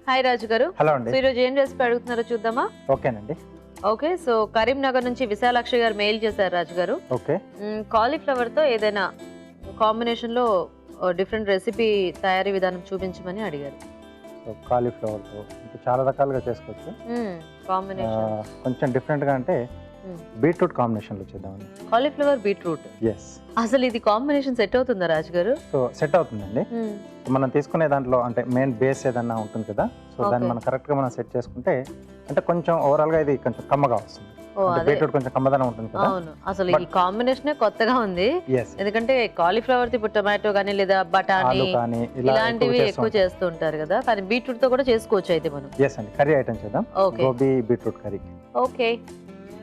Hi రాజు గారు. Hello అండి. So ఈరోజు ఏం రెసిపీ అడుగుతున్నారో చూద్దామా? ఓకేనండి. ఓకే, సో కరీంనగర్ నుంచి విశాలాక్షి గారు మెయిల్ చేశారు రాజు గారు. ఓకే. కాలీఫ్లవర్ తో ఏదైనా కాంబినేషన్ లో డిఫరెంట్ రెసిపీ తయారీ విధానం చూపించమని అడిగారు. సో కాలీఫ్లవర్తో ఇంకా చాలా రకాలుగా చేసుకోవచ్చు. కాంబినేషన్ కొంచెం డిఫరెంట్గా అంటే బీట్రూట్ కాంబినేషన్లో చేద్దామండి. Cauliflower beetroot. ఎస్. అసలు ఇది కాంబినేషన్ సెట్ అవుతుందా రాజు గారు? సో సెట్ అవుతుందండి. మనం తీసుకునే దాంట్లో అంటే మెయిన్ బేస్ ఏదన్నా ఉంటుంది కదా, సో దాన్ని మనం కరెక్ట్గా మనం సెట్ చేసుకుంటే అంటే కొంచెం ఓవరాల్గా ఇది కొంచెం కమ్మగా వస్తుంది. బీట్రూట్ కొంచెం కమ్మదనం ఉంటుంది కదా. అవును, అసలు ఈ కాంబినేషన్ కొత్తగా ఉంది. ఎస్. ఎందుకంటే కాలీఫ్లవర్ ఇప్పుడు టొమాటో కానీ లేదా బటానీ కానీ ఇలాంటివి ఎక్కువ చేస్తూ ఉంటారు కదా, కానీ బీట్రూట్ తో కూడా చేసుకోవచ్చు అయితే మనం. ఎస్ అండి, కర్రీ ఐటమ్ చేద్దాం. Gobi beetroot curry. Okay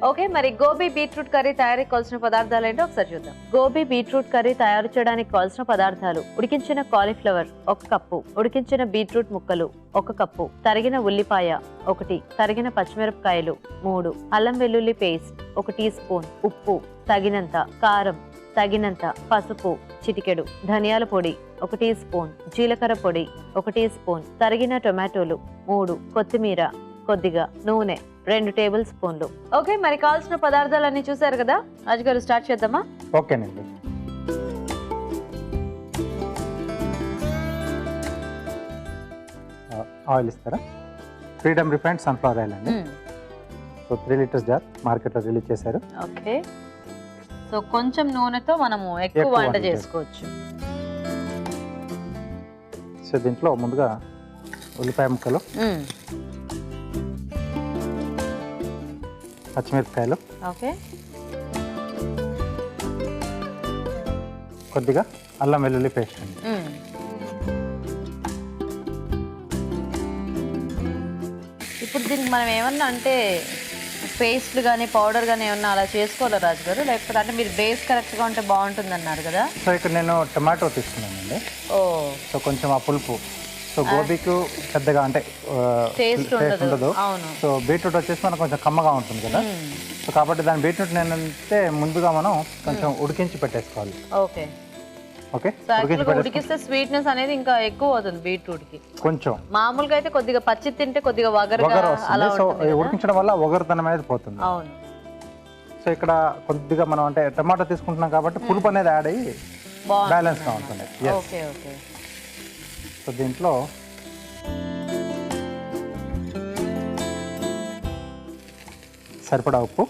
okay, మరి గోబీ బీట్రూట్ కర్రీ తయారీకి కావాల్సిన పదార్థాలు ఏంటో ఒకసారి చూద్దాం. గోబీ బీట్రూట్ కర్రీ తయారు చేయడానికి కావాల్సిన పదార్థాలు: ఉడికించిన కాలీఫ్లవర్ 1 కప్పు, ఉడికించిన బీట్రూట్ ముక్కలు 1 కప్పు, తరిగిన ఉల్లిపాయ 1, తరిగిన పచ్చిమిరపకాయలు 3, అల్లం వెల్లుల్లి పేస్ట్ 1 టీ స్పూన్, ఉప్పు తగినంత, కారం తగినంత, పసుపు చిటికెడు, ధనియాల పొడి 1 టీ స్పూన్, జీలకర్ర పొడి 1 టీ స్పూన్, తరిగిన టొమాటోలు 3, కొత్తిమీర కొద్దిగా, నూనె 2 టేబుల్ స్పూన్లు. ఓకే, మరి కావాల్సిన పదార్థాలన్నీ చూసారు కదా రాజు గారు, స్టార్ట్ చేద్దామా? ఓకేనండి. ఆయిల్ ఇస్తారా? ఫ్రీడమ్ రిఫైన్డ్ సన్ఫ్లవర్ ఆయిల్ అండి. సో 3 లీటర్స్ జార్ మార్కెట్లో రిలీజ్ చేశారు. ఓకే, సో కొంచెం నూనెతో మనము ఎక్కువ వంట చేసుకోవచ్చు. సో దీంట్లో ముందుగా ఉల్లిపాయ ముక్కలు, పచ్చిమిరపకాయలు, ఓకే, కొద్దిగా అల్లం వెల్లుల్లి పేస్ట్ అండి. ఇప్పుడు దీనికి మనం ఏమన్నా అంటే పేస్ట్లు కానీ పౌడర్ కానీ ఏమన్నా అలా చేసుకోవాలా రాజు గారు, లేకపోతే అంటే మీరు బేస్ కరెక్ట్గా ఉంటే బాగుంటుంది అన్నారు కదా? సో ఇక్కడ నేను టమాటో తీసుకున్నానండి. ఓ, సో కొంచెం ఆ పులుపు, సో గోబీకు పెద్దగా అంటే టేస్ట్ ఉండదు. అవును. సో బీట్రూట్ వచ్చేసి మనకు కొంచెం కమ్మగా ఉంటుంది కదా, సో కాబట్టి దాని బీట్రూట్ నేనంటే ముందుగా మనం కొంచెం ఉడికించి పెట్టేసుకోవాలి. ఓకే ఓకే, ఉడికిస్తే స్వీట్నెస్ అనేది ఇంకా ఎక్కువ అవుతుంది బీట్రూట్ కి. కొంచెం మామూలుగా అయితే కొద్దిగా పచ్చి తింటే కొద్దిగా వగరు వస్తుంది. సో ఉడికించడం వల్ల వగరుతనం అనేది పోతుంది. అవును. సో ఇక్కడ కొద్దిగా మనం అంటే టమాటో తీసుకుంటున్నాం కాబట్టి పులుపు అనేది యాడ్ అయ్యి బ్యాలెన్స్ గా ఉంటుంది. Okay okay. సో దీంట్లో సరిపడా ఉప్పు,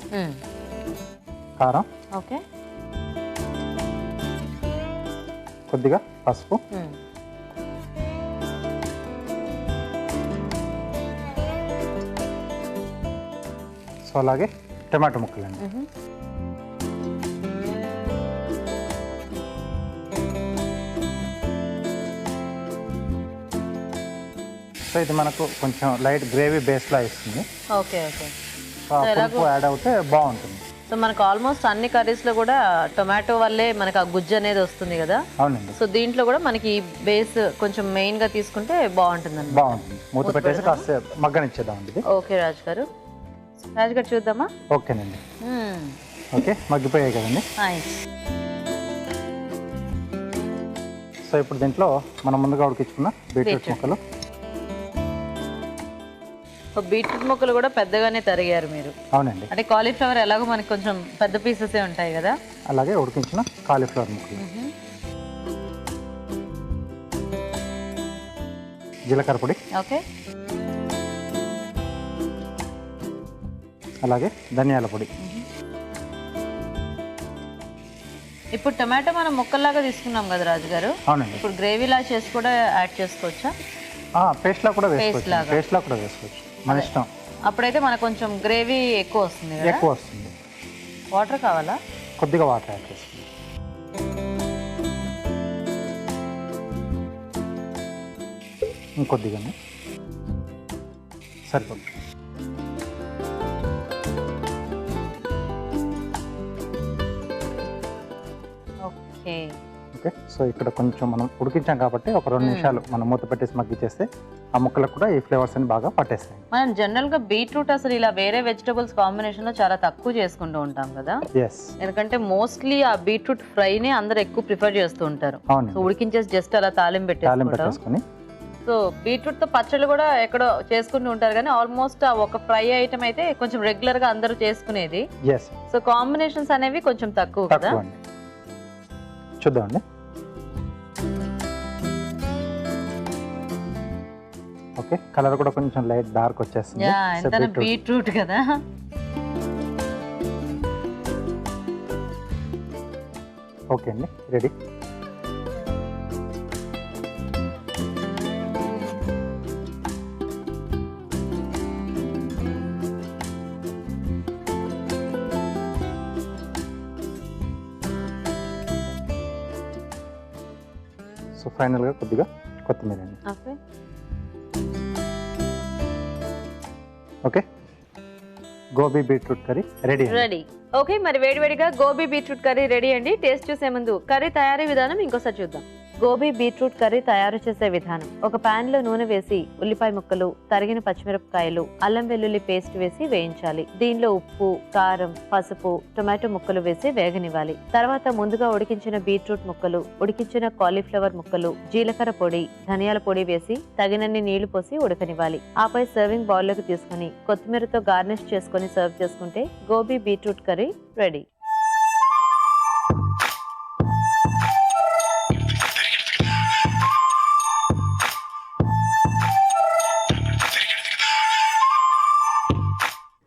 కారం, ఓకే, కొద్దిగా పసుపు, సో అలాగే టమాటో ముక్కలండి. సో ఇది మనకు కొంచెం లైట్ గ్రేవీ బేస్లా ఇస్తుంది. Okay okay. పులుపు యాడ్ అవుతే బాగుంటుంది. సో మనకు ఆల్మోస్ట్ అన్ని కర్రీస్లో కూడా టొమాటో వల్లే మనకు ఆ గుజ్జు అనేది వస్తుంది కదా. అవునండి. సో దీంట్లో కూడా మనకి బేస్ కొంచెం మెయిన్గా తీసుకుంటే బాగుంటుంది. బాగుంటుంది. మూత పెట్టేసి కాస్త మగ్గనిచ్చేద్దామండి. ఓకే రాజు గారు. రాజు గారు చూద్దామా? ఓకేనండి. ఓకే, మగ్గిపోయాయి కదండి. సో ఇప్పుడు దీంట్లో మనం ముందుగా ఉడికించుకున్న బీట్రూట్ ముక్కలు. బీట్రూట్ ముక్కలు కూడా పెద్దగానే తరిగారు మీరు? అవునండి. అంటే కాలీఫ్లవర్ ఎలాగో మనకి కొంచెం పెద్ద పీసెస్ ఉంటాయి కదా, అలాగే ఉడికించిన కాలీఫ్లవర్ ముక్కలు, జీలకర్ర పొడి, ఓకే, అలాగే ధనియాల పొడి. ఇప్పుడు టమాటో మనం ముక్కల్లాగా తీసుకున్నాం కదా రాజు గారు. అవునండి. ఇప్పుడు గ్రేవీలా చేసి కూడా యాడ్ చేసుకోవచ్చా? పేస్ట్లా కూడా వేసుకోవచ్చు. పేస్ట్లా కూడా వేసుకోవచ్చు, మన ఇష్టం. అప్పుడైతే మనకు కొంచెం గ్రేవీ ఎక్కువ వస్తుంది కదా. ఎక్కువ వస్తుంది. వాటర్ కావాలా? కొద్దిగా వాటర్ యాడ్ చేసుకోండి. ఇంకొద్దిగా సరిపోతుంది. Okay okay. సో ఇక్కడ కొంచెం మనం ఉడికించాం కాబట్టి ఒక 2 నిమిషాలు మనం మూత పెట్టేసి మగ్గిచేస్తే ఆ ముక్కలకు కూడా ఈ ఫ్లేవర్స్ అని బాగా పట్టేస్తాయి. మనం జనరల్ గా బీట్రూట్ అసలు ఇలా వేరే వెజిటబుల్స్ కాంబినేషన్ లో చాలా తక్కువ చేసుకుంటూ ఉంటాం కదా. ఎందుకంటే మోస్ట్లీ ఆ బీట్రూట్ ఫ్రై ని అందరు ఎక్కువ ప్రిఫర్ చేస్తూ ఉంటారు. సో ఉడికించేసి జస్ట్ అలా తాలింపు పెట్టేసుకొని సో బీట్రూట్ తో పచ్చళ్ళు కూడా ఎక్కడో చేసుకుంటూ ఉంటారు కానీ ఆల్మోస్ట్ ఆ ఒక ఫ్రై ఐటమ్ అయితే కొంచెం రెగ్యులర్ గా అందరూ చేసుకునేది. ఎస్ సో కాంబినేషన్స్ అనేవి కొంచెం తక్కువ కదా. తక్కువ అండి. చూద్దామండి. ఓకే, కలర్ కూడా కొంచెం లైట్ డార్క్ వచ్చేస్తుంది. ఎంత బీట్రూట్ కదా. ఓకే అండి, రెడీ. సో ఫైనల్గా కొద్దిగా కొత్తిమీర అండి. Okay, gobi beetroot curry ready. Ready. Okay, మరి వేడివేడిగా గోబీ బీట్రూట్ కర్రీ రెడీ అండి. టేస్ట్ చూసే ముందు కర్రీ తయారీ విధానం ఇంకోసారి చూద్దాం. గోబీ బీట్రూట్ కర్రీ తయారు చేసే విధానం: ఒక పాన్ లో నూనె వేసి ఉల్లిపాయ ముక్కలు, తరిగిన పచ్చిమిరపకాయలు, అల్లం వెల్లుల్లి పేస్ట్ వేసి వేయించాలి. దీనిలో ఉప్పు, కారం, పసుపు, టొమాటో ముక్కలు వేసి వేగనివ్వాలి. తర్వాత ముందుగా ఉడికించిన బీట్రూట్ ముక్కలు, ఉడికించిన కాలీఫ్లవర్ ముక్కలు, జీలకర్ర పొడి, ధనియాల పొడి వేసి తగినన్ని నీళ్లు పోసి ఉడకనివ్వాలి. ఆపై సర్వింగ్ బౌల్ లోకి తీసుకుని కొత్తిమీరతో గార్నిష్ చేసుకుని సర్వ్ చేసుకుంటే గోబీ బీట్రూట్ కర్రీ రెడీ.